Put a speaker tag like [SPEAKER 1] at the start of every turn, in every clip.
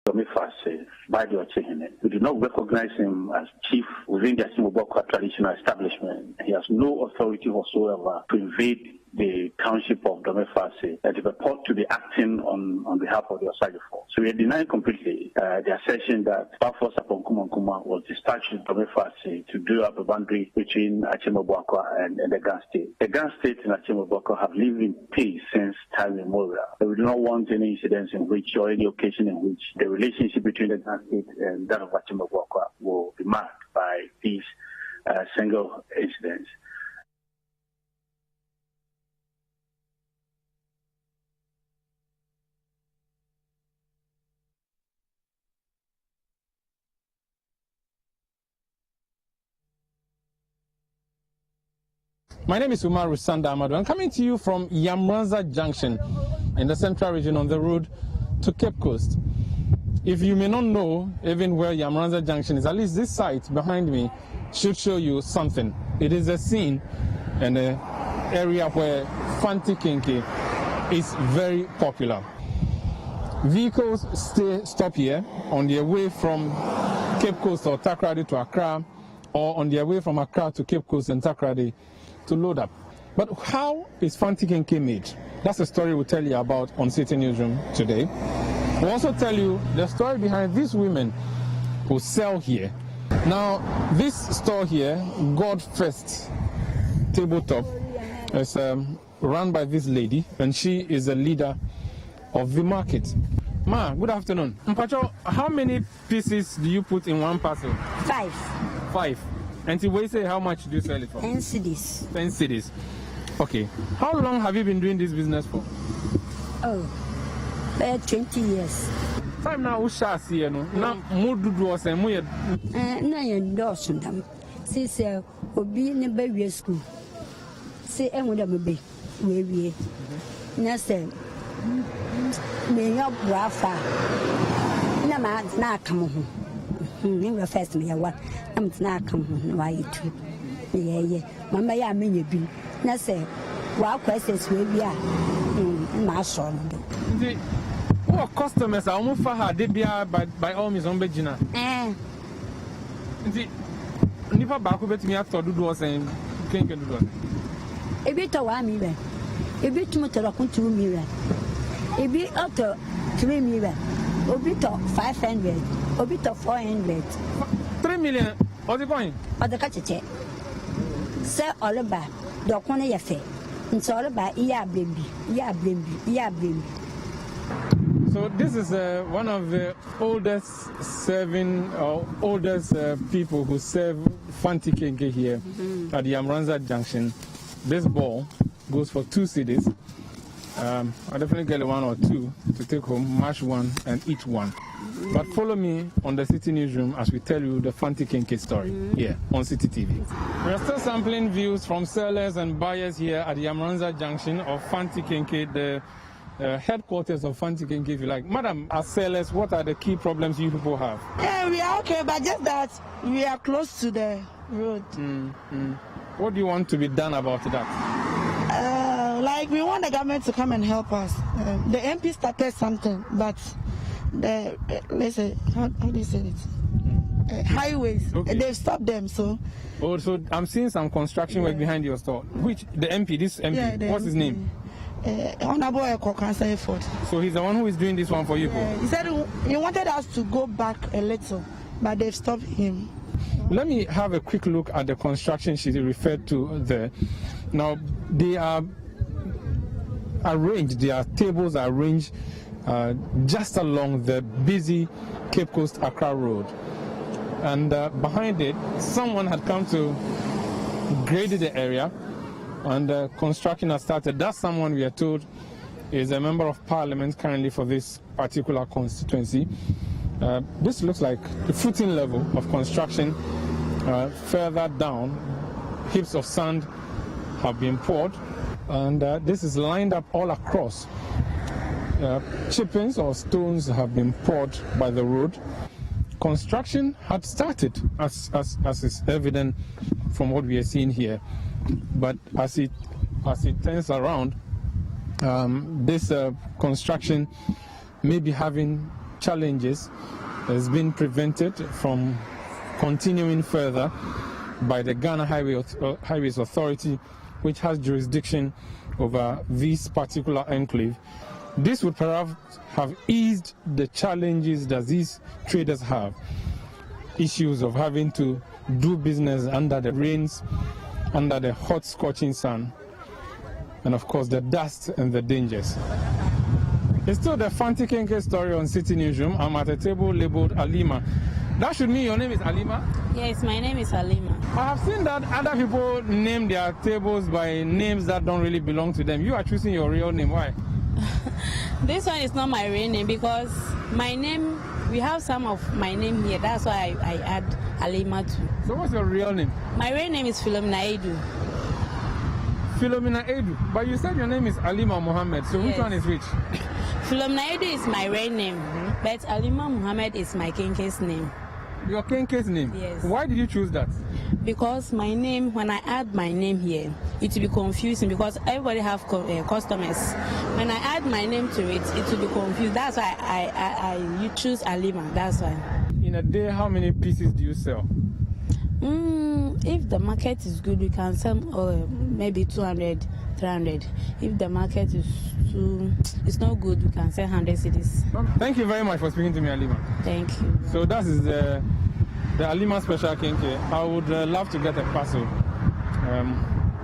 [SPEAKER 1] by the Ochehene. We do not recognize him as chief within the Achimobokwa traditional establishment. He has no authority whatsoever to invade the township of Domefase and to purport to be acting on behalf of the Osage force. So we are denying completely the assertion that Star Force upon Kumankuma was dispatched to Domefase to draw up a boundary between Achimobokwa and the Gun State. The Gun State and Achimobokwa have lived in peace since time immemorial. So we do not want any incidents in which or any occasion in which the relationship between the Gun State and that of Achimobokwa will be marked by these single incidents.
[SPEAKER 2] My name is Umar Rusanda Amadu. I'm coming to you from Yamoransa Junction in the central region on the road to Cape Coast. If you may not know even where Yamoransa Junction is, at least this site behind me should show you something. It is a scene and an area where fante kinky is very popular. Vehicles stop here on their way from Cape Coast or Takoradi to Accra, or on their way from Accra to Cape Coast and Takoradi to load up. But how is fante kinky made? That's a story we'll tell you about on Citi Newsroom today. We'll also tell you the story behind these women who sell here. Now, this store here, God First Tabletop, is run by this lady, and she is a leader of the market. Ma, good afternoon. Mpacho, how many pieces do you put in one parcel?
[SPEAKER 3] 5.
[SPEAKER 2] 5. And we say how much do you sell it for?
[SPEAKER 3] 10 cedis.
[SPEAKER 2] 10 cedis. Okay. How long have you been doing this business for?
[SPEAKER 3] Oh, 20 years.
[SPEAKER 2] Time now, Ushasi, no. Now, Mudu was a mood.
[SPEAKER 3] No, you endorse them. See, sir, will be in the baby school. Say, and with a baby. We Nasa, may your brafa. No, not come home. You first me what I'm not come why too. Yeah. Mamma, ya mean you be. Nasa, what questions will be my son.
[SPEAKER 2] What customers are almost for her, they be by all means on Begina. Never back over to me after do was saying, can't do it.
[SPEAKER 3] A bit of 1 million, a bit too much of 2 million, a bit up to 3 million, a bit of 500, a bit of 400.
[SPEAKER 2] 3 million, what's the point?
[SPEAKER 3] But the catch it. Sir, all about the corner your face. It's all about baby.
[SPEAKER 2] So this is one of the oldest people who serve fante kinky here at the Yamoransa Junction. This ball goes for 2 cedis. I definitely get 1 or 2 to take home, mash 1 and eat 1. But follow me on the Citi Newsroom as we tell you the fante kinky story here on Citi TV. We are still sampling views from sellers and buyers here at the Yamoransa Junction of fante kinky, the headquarters of fante kinky, if you like. Madam, as sellers, what are the key problems you people have?
[SPEAKER 4] Yeah, we are okay, but just that we are close to the road.
[SPEAKER 2] What do you want to be done about that?
[SPEAKER 4] Like we want the government to come and help us. The MP started something, but the let's say how do you say it? Highways, they've stopped them. So.
[SPEAKER 2] Oh, so I'm seeing some construction work behind your store. Which the MP? This MP?
[SPEAKER 4] Yeah,
[SPEAKER 2] what's his name?
[SPEAKER 4] Honorable Cancer Effort.
[SPEAKER 2] So he's the one who is doing this one for you?
[SPEAKER 4] He said he wanted us to go back a little, but they've stopped him.
[SPEAKER 2] Let me have a quick look at the construction she referred to there. Now, they are arranged, their tables are arranged just along the busy Cape Coast Accra Road. And behind it, someone had come to grade the area, and construction has started. That someone, we are told, is a member of parliament currently for this particular constituency. This looks like the footing level of construction. Further down, heaps of sand have been poured, and this is lined up all across. Chippings or stones have been poured by the road. Construction had started, as is evident from what we are seeing here. But as it turns around, this construction may be having challenges has been prevented from continuing further by the Ghana Highways Authority, which has jurisdiction over this particular enclave. This would perhaps have eased the challenges that these traders have. Issues of having to do business under the rains, under the hot scorching sun, and of course the dust and the dangers. It's still the fante kinky story on Citi Newsroom. I'm at a table labeled Alima. That should mean your name is Alima?
[SPEAKER 5] Yes, my name is Alima.
[SPEAKER 2] I have seen that other people name their tables by names that don't really belong to them. You are choosing your real name. Why?
[SPEAKER 5] This one is not my real name because my name, we have some of my name here. That's why I add Alima too.
[SPEAKER 2] So what's your real name?
[SPEAKER 5] My real name is Philomena Edu.
[SPEAKER 2] Philomena Edu. But you said your name is Alima Mohammed. So which one is which?
[SPEAKER 5] Philomena Edu is my real name, but Alima Mohammed is my kinky's name.
[SPEAKER 2] Your kinky's name?
[SPEAKER 5] Yes.
[SPEAKER 2] Why did you choose that?
[SPEAKER 5] Because my name, when I add my name here, it will be confusing because everybody have customers. When I add my name to it, it will be confused. That's why you choose Alima. That's why.
[SPEAKER 2] In a day, how many pieces do you sell?
[SPEAKER 5] If the market is good, we can sell maybe 200, 300. If the market is it's not good, we can sell 100 cities.
[SPEAKER 2] Thank you very much for speaking to me, Alima.
[SPEAKER 5] Thank you.
[SPEAKER 2] So that is the Alima special kinky. I would love to get a parcel,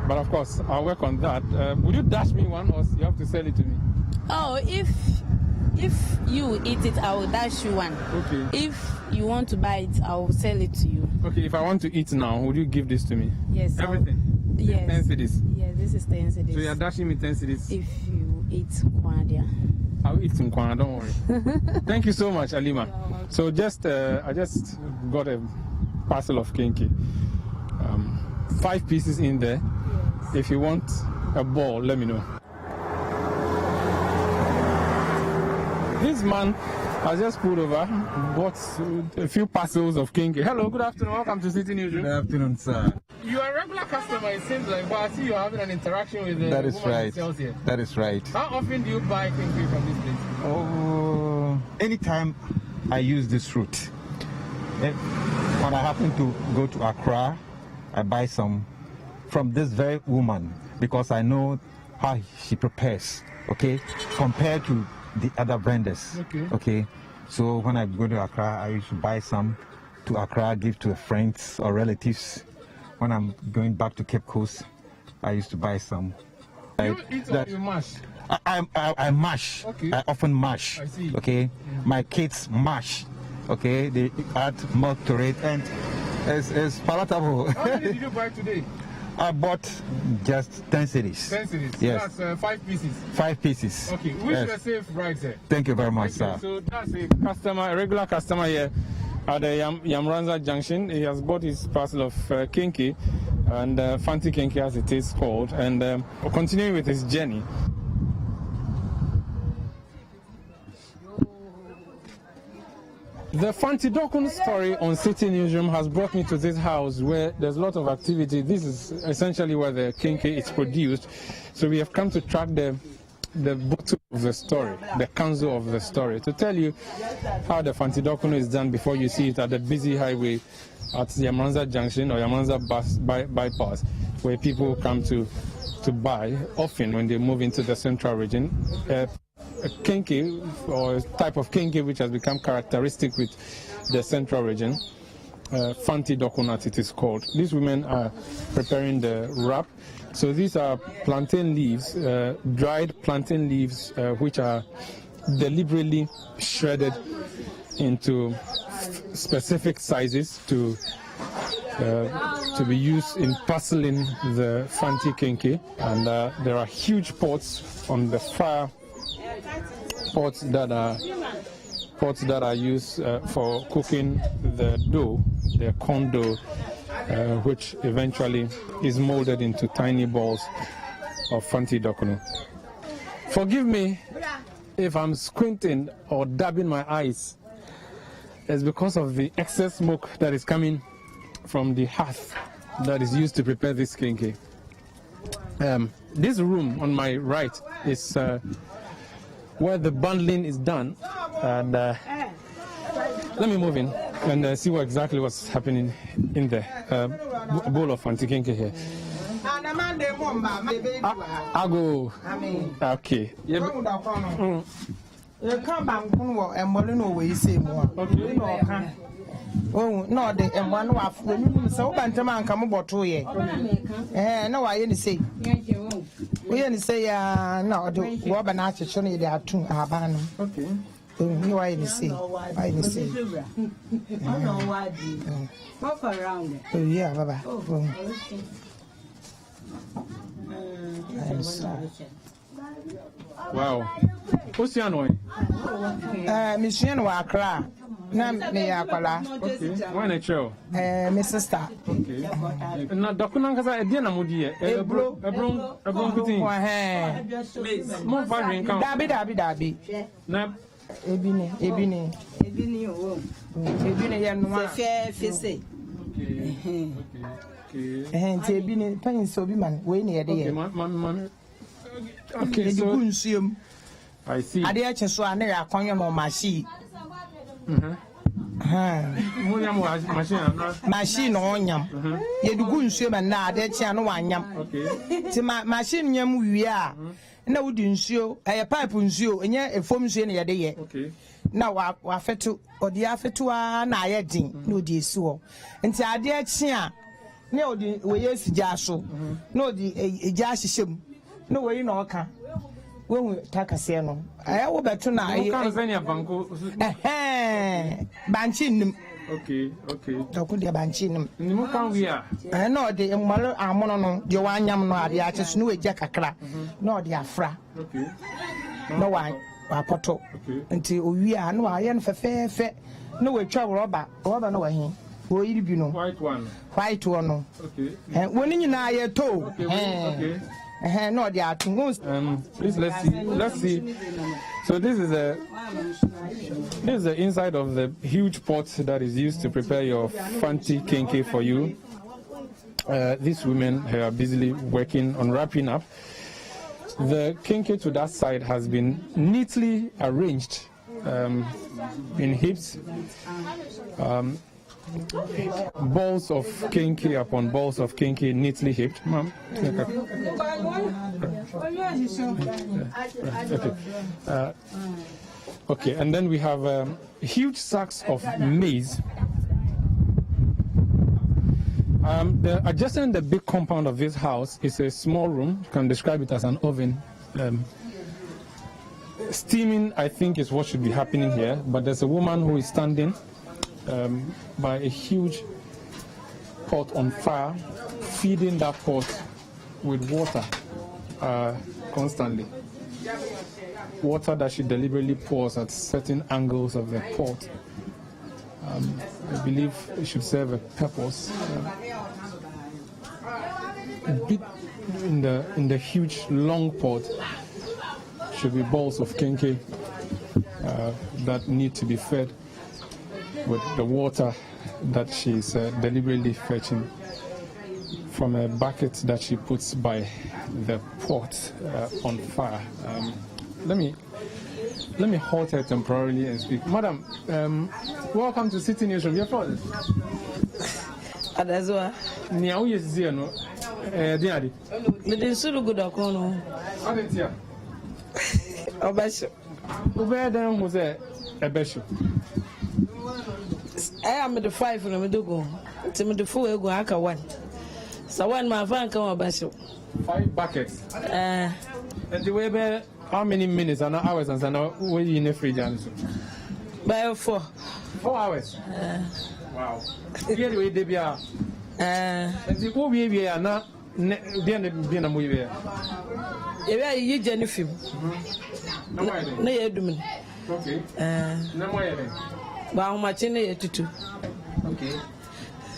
[SPEAKER 2] but of course I'll work on that. Would you dash me one, or you have to sell it to me?
[SPEAKER 5] Oh, if you eat it, I will dash you one.
[SPEAKER 2] Okay.
[SPEAKER 5] If you want to buy it, I will sell it to you.
[SPEAKER 2] Okay, if I want to eat now, would you give this to me?
[SPEAKER 5] Yes.
[SPEAKER 2] Everything?
[SPEAKER 5] Yes.
[SPEAKER 2] 10 cedis?
[SPEAKER 5] Yes, this is 10 cedis.
[SPEAKER 2] So you're dashing me 10 cedis?
[SPEAKER 5] If you eat Kwadia.
[SPEAKER 2] I'll eat in Kwana, don't worry. Thank you so much, Alima. So I just got a parcel of kinky. 5 pieces in there.
[SPEAKER 5] Yes.
[SPEAKER 2] If you want a ball, let me know. This man has just pulled over, bought a few parcels of kinky. Hello, good afternoon. Welcome to Citi Newsroom.
[SPEAKER 6] Good afternoon, sir.
[SPEAKER 2] You are a regular customer, it seems like, but I see you're having an interaction with the woman who sells here.
[SPEAKER 6] That is right.
[SPEAKER 2] How often do you buy kinky from this place?
[SPEAKER 6] Oh, anytime I use this route. When I happen to go to Accra, I buy some from this very woman because I know how she prepares, okay, compared to the other vendors. Okay. So when I go to Accra, I used to buy some to Accra, give to friends or relatives. When I'm going back to Cape Coast, I used to buy some.
[SPEAKER 2] You eat or you mash?
[SPEAKER 6] I mash.
[SPEAKER 2] Okay.
[SPEAKER 6] I often mash.
[SPEAKER 2] I see.
[SPEAKER 6] Okay. My kids mash. Okay. They add milk to it, and it's palatable.
[SPEAKER 2] How many did you buy today?
[SPEAKER 6] I bought just 10 cedis.
[SPEAKER 2] 10 cedis.
[SPEAKER 6] Yes.
[SPEAKER 2] That's 5 pieces.
[SPEAKER 6] 5 pieces.
[SPEAKER 2] Okay. Wish you a safe ride, sir.
[SPEAKER 6] Thank you very much, sir.
[SPEAKER 2] So that's a regular customer here at the Yamoransa junction. He has bought his parcel of kinky, and fante kinky as it is called, and continuing with his journey. The fante dokun story on Citi Newsroom has brought me to this house where there's a lot of activity. This is essentially where the kinky is produced. So we have come to track the bottom of the story, the counsel of the story, to tell you how the fante dokun is done before you see it at the busy highway at the Yamoransa junction or Yamoransa bypass, where people come to buy often when they move into the central region. A kinky, or a type of kinky which has become characteristic with the central region, fante dokun it is called. These women are preparing the wrap. So these are plantain leaves, dried plantain leaves, which are deliberately shredded into specific sizes to be used in parceling the fante kinky. And there are huge pots on the fire. Pots that are used for cooking the dough, the corn dough, which eventually is molded into tiny balls of fante dokun. Forgive me if I'm squinting or dabbing my eyes. It's because of the excess smoke that is coming from the hearth that is used to prepare this kinky. This room on my right is where the bundling is done, and Let me move in and see what exactly what's happening in the bowl of fante kinky here. I'll go. Okay.
[SPEAKER 7] You come back and Molino way say more. Oh, no, the and one off when so Bantaman come about 2 years. No, I didn't say. We didn't say, no, the Robin Archer Johnny, they are 2 Habana. Okay. No, I didn't say. I didn't say.
[SPEAKER 3] Walk around.
[SPEAKER 7] Oh, yeah, Baba.
[SPEAKER 2] Wow. What's your name?
[SPEAKER 7] Mission Wakra. Nam me akwala.
[SPEAKER 2] Okay. Why not show?
[SPEAKER 7] My sister.
[SPEAKER 2] Okay. Na dokuna nkasa edi na mudi e. Ebro kutin. Mo fa rin kan. Dabi. Na ebini o. Ebini ya no.
[SPEAKER 7] Fese. Okay. Nti ebini pan so bi man we na ye de.
[SPEAKER 2] Okay, so I see.
[SPEAKER 7] Ade a cheso a na ya kwanyo no machine. Machine onyam. Ye dugu nsuo ma na ade chia no wanyam. Okay. Ti machine nyam wie a na wudi nsuo, pipe nsuo, enye efom nsuo na ye de ye. Okay. Na wa fetu, odi afetu a na aye din, na odi esi ho. Nti ade chia na odi we yesija so. Na odi eja hyehyem. No way no ka. When takase no. I wo beto na
[SPEAKER 2] I can send ya banko.
[SPEAKER 7] Banchin.
[SPEAKER 2] Okay.
[SPEAKER 7] Doku de banchin.
[SPEAKER 2] Ni mo kan wi a.
[SPEAKER 7] No de mmalo amono no de wanyam no ade a cheso no eja kakra. No de afra. Okay. No wa poto. Nti owi a no aye no fefefe. No we twa rubber no wa hin. Wo yiri bi no. White one no. Okay. Woni nyina ye to. Okay. No, they are
[SPEAKER 2] please let's see. So this is the inside of the huge pot that is used to prepare your fante kinky for you. These women are busily working on wrapping up. The kinky to that side has been neatly arranged in heaps. Balls of kinky upon balls of kinky neatly heaped. Ma'am. Okay, and then we have huge sacks of maize. Adjacent the big compound of this house is a small room. You can describe it as an oven. Steaming, I think, is what should be happening here, but there's a woman who is standing by a huge pot on fire, feeding that pot with water constantly. Water that she deliberately pours at certain angles of the pot. I believe it should serve a purpose. In the huge long pot should be balls of kinky that need to be fed with the water that she's deliberately fetching from a bucket that she puts by the pot on fire. Let me halt her temporarily and speak. Madam, welcome to Citi Newsroom. Your phone?
[SPEAKER 7] Adazwa.
[SPEAKER 2] Niau yesizi no. Diadi.
[SPEAKER 7] Mede suru gudakono.
[SPEAKER 2] Abetia.
[SPEAKER 7] Obasho.
[SPEAKER 2] Ube dan ho se ebesho.
[SPEAKER 7] I am the 5 no me dogo. Ti me the 4 ego aka 1. So one my van come obasho.
[SPEAKER 2] 5 buckets. And the way be how many minutes and hours and now we in the fridge and so.
[SPEAKER 7] By 4
[SPEAKER 2] hours. Wow. Here we dey bia. And the wo we na dey na mo we.
[SPEAKER 7] E we yi jeni film. Na ye dum.
[SPEAKER 2] Okay. Na mo ye.
[SPEAKER 7] Ba o machi na ye tutu.
[SPEAKER 2] Okay.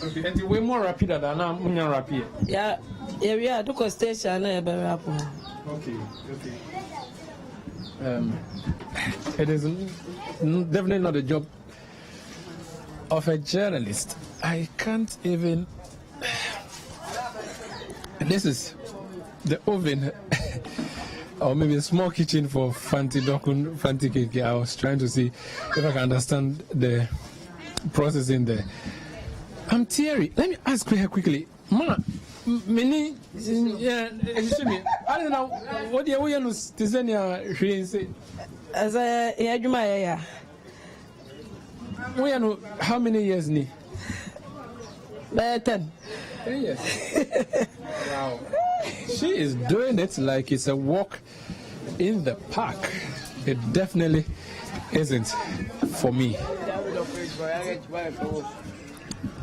[SPEAKER 2] Okay. And the way more rapid than na munya rapid.
[SPEAKER 7] Yeah, we are to station na e be rap.
[SPEAKER 2] Okay. It is definitely not a job of a journalist. I can't even. This is the oven, or maybe a small kitchen for fante kinky. I was trying to see if I can understand the processing there. I'm teary. Let me ask her quickly. Ma, many, excuse me, I don't know, what do you know to send your say?
[SPEAKER 7] As I heard you, my
[SPEAKER 2] We know how many years?
[SPEAKER 7] 10.
[SPEAKER 2] 10 years. Wow. She is doing it like it's a walk in the park. It definitely isn't for me.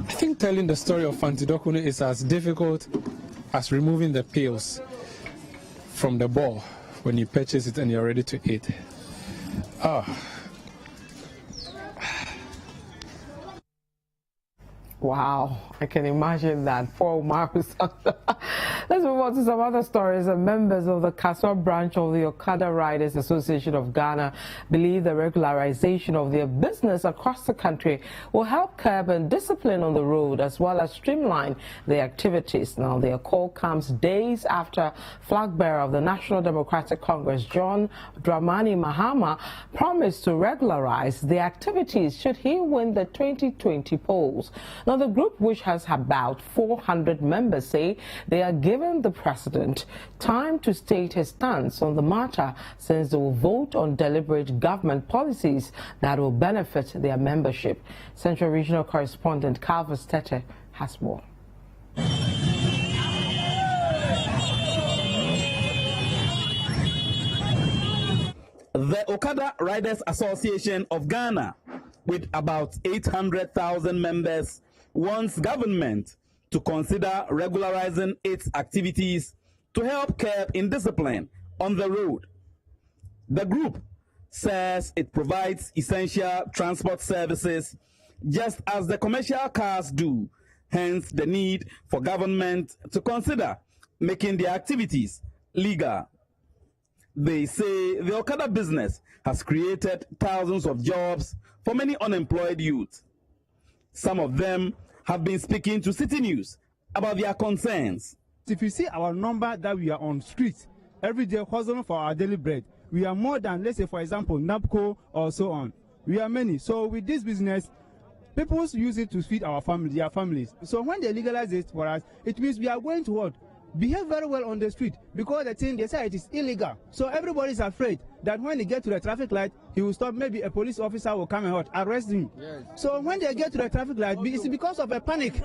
[SPEAKER 2] I think telling the story of Fante Dokunu is as difficult as removing the peels from the ball when you purchase it and you're ready to eat.
[SPEAKER 8] Wow, I can imagine that. Poor Marcus. Let's move on to some other stories. Members of the Kaswa branch of the Okada Riders Association of Ghana believe the regularization of their business across the country will help curb and discipline on the road as well as streamline their activities. Now, their call comes days after flag bearer of the National Democratic Congress, John Dramani Mahama, promised to regularize their activities should he win the 2020 polls. Now, the group, which has about 400 members, say they are giving the president time to state his stance on the matter, since they will vote on deliberate government policies that will benefit their membership. Central Regional Correspondent Calvus Tete has more.
[SPEAKER 9] The Okada Riders Association of Ghana, with about 800,000 members, wants government to consider regularizing its activities to help curb indiscipline on the road. The group says it provides essential transport services just as the commercial cars do, hence the need for government to consider making their activities legal. They say the Okada business has created thousands of jobs for many unemployed youth. Some of them have been speaking to Citi News about their concerns.
[SPEAKER 10] If you see our number that we are on streets every day hustling for our daily bread, we are more than, let's say, for example, NAPCO or so on. We are many. So with this business, people use it to feed our family, their families. So when they legalize it for us, it means we are going to what? Behave very well on the street, because the thing they say it is illegal. So everybody is afraid that when they get to the traffic light, he will stop. Maybe a police officer will come and arrest him. Yes. So when they get to the traffic light, it's because of a panic.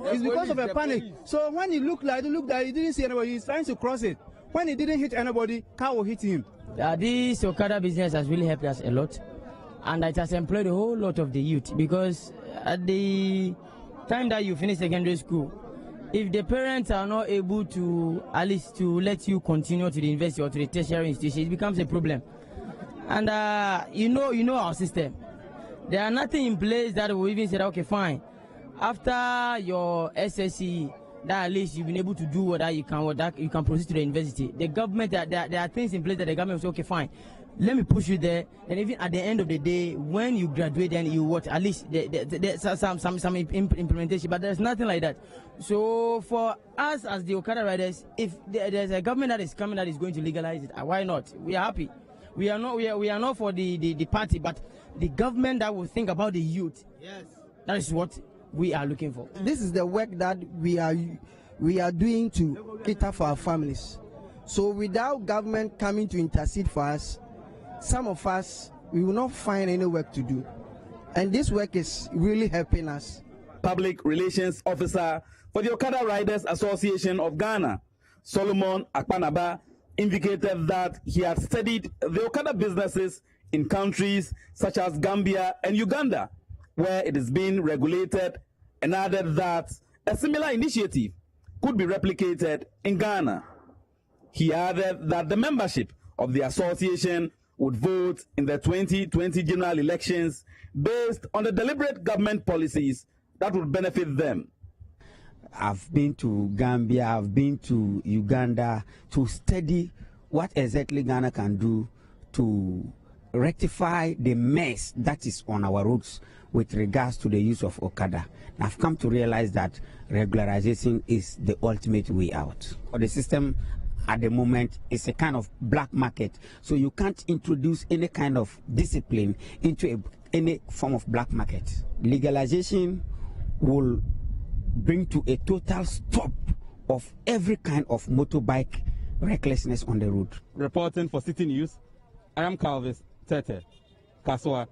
[SPEAKER 10] It's because of a panic. So when he looked like he didn't see anybody, he's trying to cross it. When he didn't hit anybody, car will hit him.
[SPEAKER 11] This Okada business has really helped us a lot, and it has employed a whole lot of the youth, because at the time that you finish secondary school, if the parents are not able to at least to let you continue to the university or to the tertiary institution, it becomes a problem. And you know our system. There are nothing in place that will even say, okay, fine, after your SSC, that at least you've been able to do what you can proceed to the university. The government, there are things in place that the government will say, okay, fine, let me push you there, and even at the end of the day, when you graduate, then you what? At least there's some implementation, but there's nothing like that. So for us as the Okada riders, if there's a government that is coming that is going to legalize it, why not? We are happy. We are not for the party, but the government that will think about the youth. Yes, that is what we are looking for.
[SPEAKER 12] This is the work that we are doing to cater for our families. So without government coming to intercede for us, some of us, we will not find any work to do. And this work is really helping us.
[SPEAKER 9] Public Relations Officer for the Okada Riders Association of Ghana, Solomon Akpanaba, indicated that he had studied the Okada businesses in countries such as Gambia and Uganda, where it is being regulated, and added that a similar initiative could be replicated in Ghana. He added that the membership of the association would vote in the 2020 general elections based on the deliberate government policies that would benefit them.
[SPEAKER 13] I've been to Gambia, I've been to Uganda to study what exactly Ghana can do to rectify the mess that is on our roads with regards to the use of Okada. And I've come to realize that regularization is the ultimate way out. The system at the moment is a kind of black market. So you can't introduce any kind of discipline into any form of black market. Legalization will bring to a total stop of every kind of motorbike recklessness on the road.
[SPEAKER 14] Reporting for Citi News, I am Calvis Tete, Kaswa.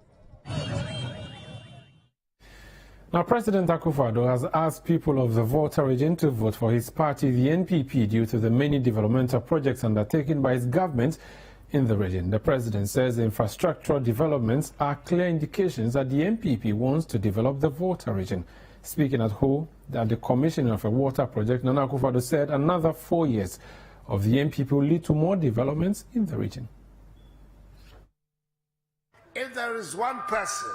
[SPEAKER 2] Now, President Akufo-Addo has asked people of the Volta region to vote for his party, the NPP, due to the many developmental projects undertaken by his government in the region. The president says infrastructural developments are clear indications that the NPP wants to develop the Volta region. Speaking at the commissioning of a water project, Nana Akufo-Addo said another 4 years of the NPP will lead to more developments in the region.
[SPEAKER 15] If there is one person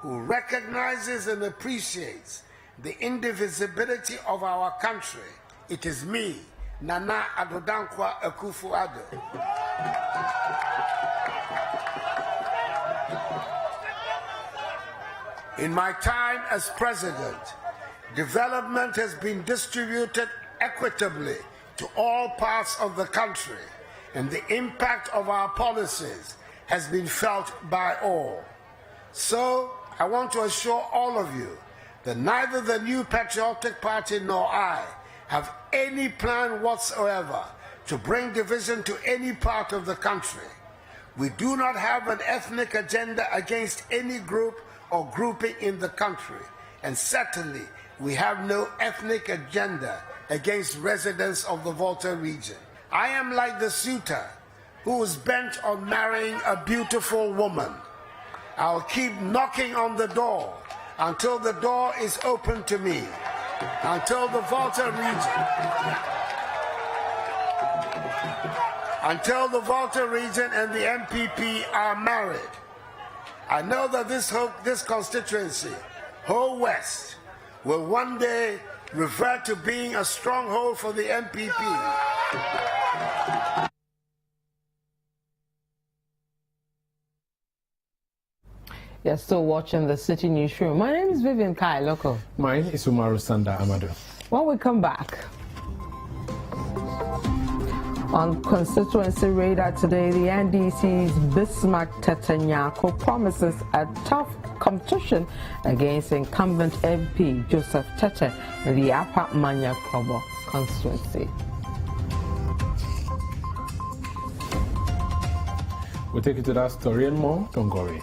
[SPEAKER 15] who recognizes and appreciates the indivisibility of our country, it is me, Nana Addo Dankwa Akufo-Addo. In my time as president, development has been distributed equitably to all parts of the country, and the impact of our policies has been felt by all. So, I want to assure all of you that neither the New Patriotic Party nor I have any plan whatsoever to bring division to any part of the country. We do not have an ethnic agenda against any group or grouping in the country, and certainly we have no ethnic agenda against residents of the Volta region. I am like the suitor who is bent on marrying a beautiful woman. I'll keep knocking on the door until the door is open to me, until the Volta region and the MPP are married. I know that this constituency, whole West, will one day revert to being a stronghold for the MPP.
[SPEAKER 8] You're still watching the Citi Newsroom. My name is Vivian Kai Loco.
[SPEAKER 2] Mine is Umaru Sanda Amadu.
[SPEAKER 8] When we come back, on constituency radar today, the NDC's Bismarck Tetanyako promises a tough competition against incumbent MP Joseph Tete in the Upper Manya Krobo constituency.
[SPEAKER 2] We'll take you to that story and more. Don't worry.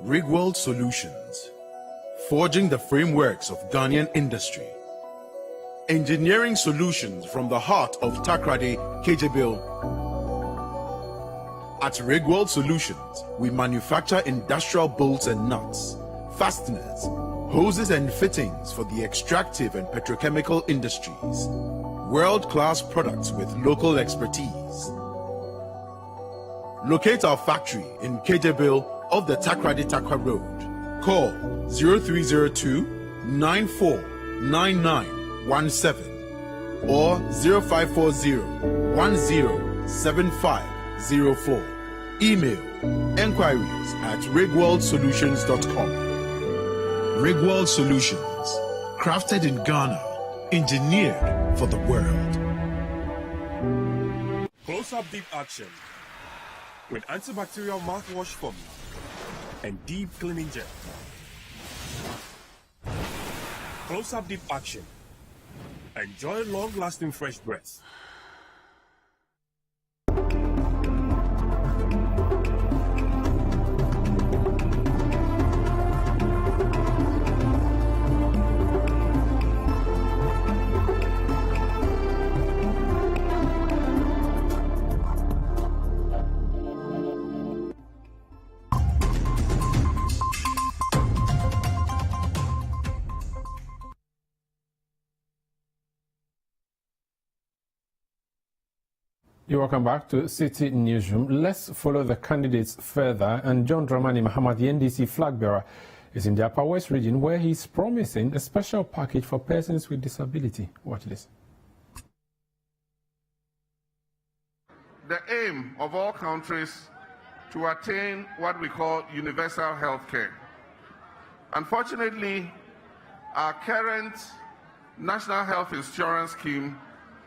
[SPEAKER 16] Rigworld Solutions, forging the frameworks of Ghanaian industry. Engineering solutions from the heart of Takrady, Kejebil. At Rigworld Solutions, we manufacture industrial bolts and nuts, fasteners, hoses and fittings for the extractive and petrochemical industries. World-class products with local expertise. Locate our factory in Kejebil of the Takrady Takwa Road. Call 0302-949917 or 0540-107504. Email enquiries at rigworldsolutions.com. Rigworld Solutions, crafted in Ghana, engineered for the world.
[SPEAKER 17] Close-up deep action with antibacterial mouthwash formula and deep cleaning gel. Close-up deep action. Enjoy long-lasting fresh breath.
[SPEAKER 2] You're welcome back to Citi Newsroom. Let's follow the candidates further. And John Dramani Mahamat, the NDC flag bearer, is in the Upper West region where he's promising a special package for persons with disability. Watch this.
[SPEAKER 18] The aim of all countries to attain what we call universal health care. Unfortunately, our current National Health Insurance Scheme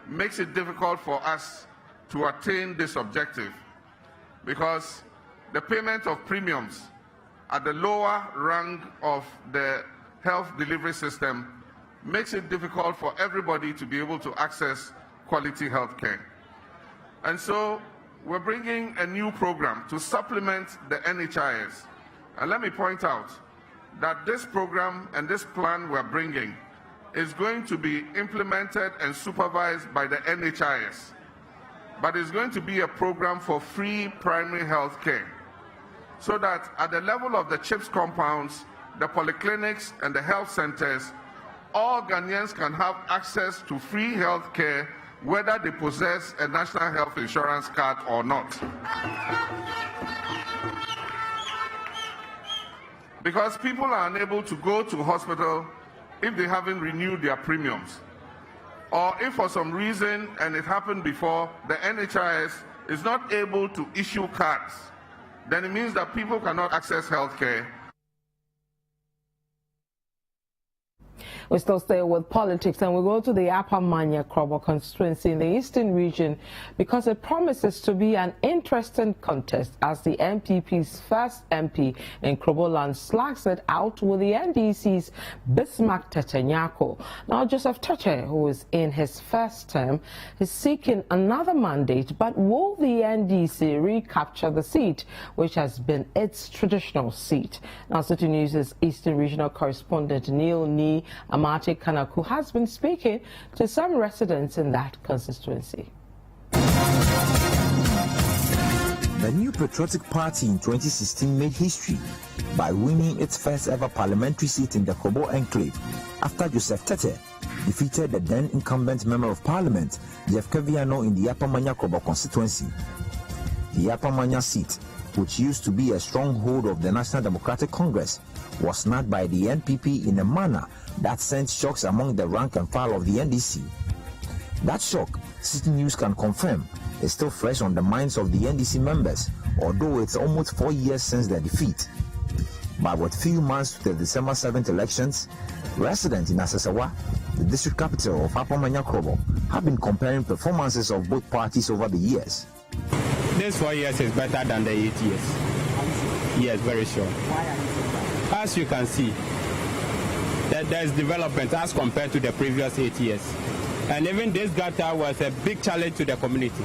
[SPEAKER 18] makes it difficult for us to attain this objective because the payment of premiums at the lower rank of the health delivery system makes it difficult for everybody to be able to access quality health care. And so we're bringing a new program to supplement the NHIS. And let me point out that this program and this plan we're bringing is going to be implemented and supervised by the NHIS. But it's going to be a program for free primary health care, so that at the level of the CHIPS compounds, the polyclinics and the health centers, all Ghanaians can have access to free health care whether they possess a national health insurance card or not. Because people are unable to go to hospital if they haven't renewed their premiums. Or if for some reason, and it happened before, the NHIS is not able to issue cards, then it means that people cannot access health care.
[SPEAKER 8] We still stay with politics and we go to the Upper Manya Krobo constituency in the eastern region because it promises to be an interesting contest as the MPP's first MP in Krobo land slugs it out with the NDC's Bismarck Tetanyako. Now Joseph Tete, who is in his first term, is seeking another mandate, but will the NDC recapture the seat, which has been its traditional seat? Now Citi News' Eastern Regional Correspondent Neil Nee Amate Kanaku has been speaking to some residents in that constituency.
[SPEAKER 19] The New Patriotic Party in 2016 made history by winning its first ever parliamentary seat in the Krobo enclave after Joseph Tete defeated the then incumbent Member of Parliament Jeff Keviano in the Upper Manya Krobo constituency. The Upper Manya seat, which used to be a stronghold of the National Democratic Congress, was snapped by the NPP in a manner that sent shocks among the rank and file of the NDC. That shock, Citi News can confirm, is still fresh on the minds of the NDC members, although it's almost 4 years since their defeat. But with few months to the December 7th elections, residents in Asesawa, the district capital of Upper Manya Krobo, have been comparing performances of both parties over the years.
[SPEAKER 20] This 4 years is better than the 8 years. Yes, very sure. As you can see, there's development as compared to the previous 8 years. And even this gutter was a big challenge to the community.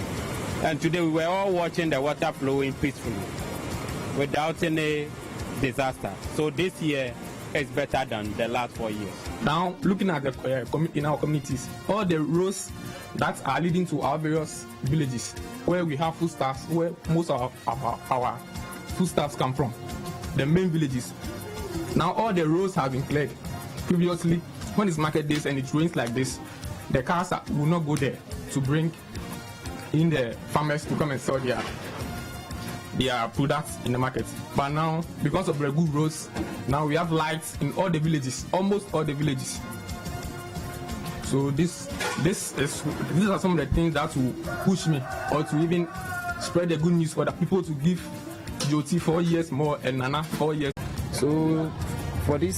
[SPEAKER 20] And today we were all watching the water flowing peacefully without any disaster. So this year is better than the last 4 years.
[SPEAKER 21] Now, looking at the in our communities, all the roads that are leading to our various villages, where we have foodstuffs, where most of our foodstuffs come from, the main villages. Now all the roads have been cleared. Previously, when it's market days and it rains like this, the cars will not go there to bring in the farmers to come and sell their products in the market. But now, because of the good roads, now we have lights in all the villages, almost all the villages. So these are some of the things that will push me, or to even spread the good news for the people to give Joti 4 years more and Nana 4 years.
[SPEAKER 22] So for this